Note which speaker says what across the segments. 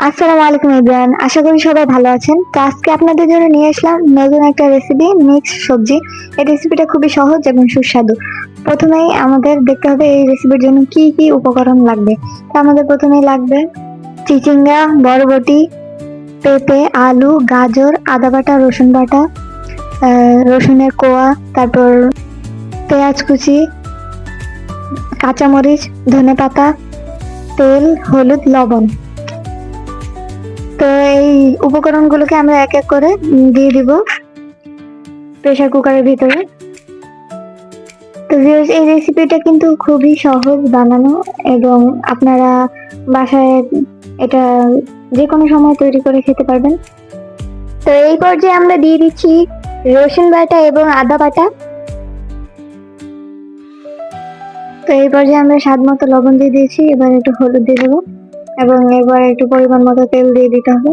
Speaker 1: আসসালামু আলাইকুম ইব্রান, আশা করি সবাই ভালো আছেন। তো আজকে আপনাদের জন্য নিয়ে আসলাম নতুন একটা রেসিপি, মিক্স সবজি। এই রেসিপিটা খুবই সহজ এবং সুস্বাদু। প্রথমেই আমাদের দেখতে হবে এই রেসিপির জন্য কি কি উপকরণ লাগবে। তো আমাদের প্রথমেই লাগবে চিচিঙ্গা, বরবটি, পেঁপে, আলু, গাজর, আদা বাটা, রসুন বাটা, রসুনের কোয়া, তারপর পেঁয়াজ কুচি, কাঁচামরিচ, ধনেপাতা, তেল, হলুদ, লবণ। তো এই উপকরণগুলোকে আমরা এক এক করে দিয়ে দিব প্রেসার কুকারের ভিতরে। তো ভিউয়ার্স, এই রেসিপিটা কিন্তু খুবই সহজ বানানো এবং আপনারা বাসায় এটা যে কোনো সময় তৈরি করে খেতে পারবেন। তো এই পর্যায়ে আমরা দিয়ে দিচ্ছি রসুন বাটা এবং আদা বাটা। তো এই পর্যায়ে আমরা স্বাদ মতো লবণ দিয়ে দিয়েছি, এবার একটু হলুদ দিয়ে দেবো এবং এবার একটু পরিমাণ মতো তেল দিয়ে দিতে হবে।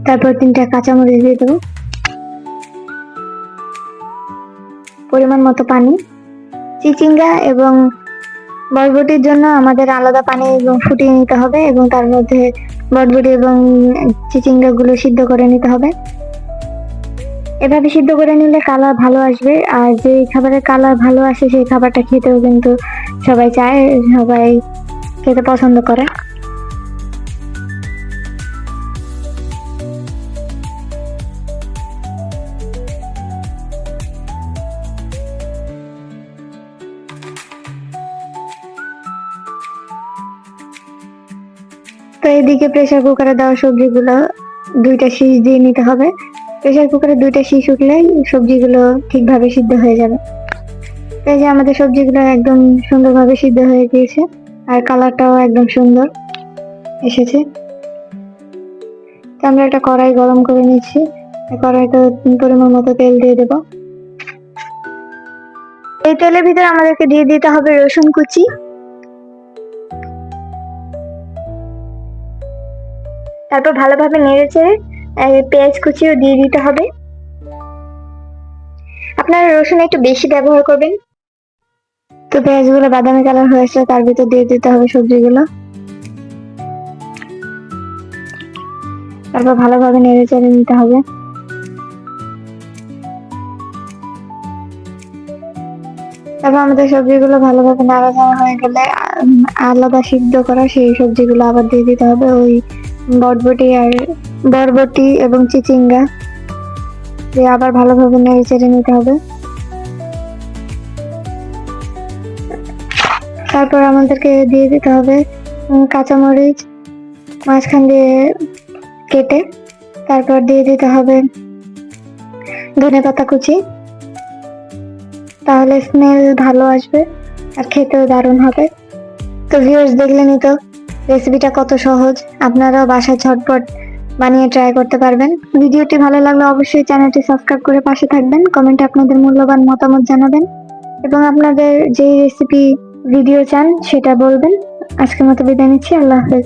Speaker 1: তারপর 3টা কাঁচামরিচ দিয়ে দেবো, পরিমাণ মতো পানি। চিচিঙ্গা এবং বরবটির জন্য আমাদের আলাদা পানি ফুটিয়ে নিতে হবে এবং তার মধ্যে বরবটি এবং চিচিঙ্গা গুলো সিদ্ধ করে নিতে হবে। এভাবে সিদ্ধ করে নিলে কালার ভালো আসবে, আর যে খাবারের কালার ভালো আসে সেই খাবারটা খেতেও কিন্তু সবাই চায়, সবাই খেতে পছন্দ করে। তো এইদিকে প্রেসার কুকারে দেওয়া সবজিগুলো 2টা শীষ দিয়ে নিতে হবে। প্রেসার কুকারে 2টা শীষ উঠলেই সবজিগুলো ঠিকভাবে সিদ্ধ হয়ে যাবে। এই যে আমাদের সবজিগুলো একদম সুন্দরভাবে সিদ্ধ হয়ে গিয়েছে আর কালারটাও একদম সুন্দর এসেছে। তো আমরা একটা কড়াই গরম করে নিচ্ছি, কড়াইতে পরিমাণ মতো তেল দিয়ে দেব। এই তেলের ভিতরে আমাদেরকে দিয়ে দিতে হবে রসুন কুচি, তারপর ভালোভাবে নেড়েচেড়ে পেঁয়াজ কুচিও দিয়ে দিতে হবে। আপনারা রসুন একটু বেশি ব্যবহার করবেন। তো পেঁয়াজগুলো বাদামি কালার হয়েছে, তার ভিতর দিয়ে দিতে হবে সবজিগুলো, তারপর ভালোভাবে নেড়েচেড়ে নিতে হবে। তারপর আমাদের সবজিগুলো ভালোভাবে নাড়াচাড়া হয়ে গেলে আলাদা সিদ্ধ করা সেই সবজিগুলো আবার দিয়ে দিতে হবে, ওই বরবটি এবং চিচিঙ্গা দিয়ে আবার ভালোভাবে নেড়েচেড়ে নিতে হবে। তারপর আমাদেরকে দিয়ে দিতে হবে কাঁচামরিচ মাঝখান দিয়ে কেটে, তারপর দিয়ে দিতে হবে ধনেপাতা কুচি, তাহলে স্মেল ভালো আসবে আর খেতেও দারুণ হবে। তো ভিউয়ার্স, দেখলেনই তো রেসিপিটা কত সহজ, আপনারাও বাসায় ঝটপট বানিয়ে ট্রাই করতে পারবেন। ভিডিওটি ভালো লাগলে অবশ্যই চ্যানেলটি সাবস্ক্রাইব করে পাশে থাকবেন, কমেন্টে আপনাদের মূল্যবান মতামত জানাবেন এবং আপনাদের যে রেসিপি ভিডিও চান সেটা বলবেন। আজকের মতো বিদায় নিচ্ছি, আল্লাহ হাফেজ।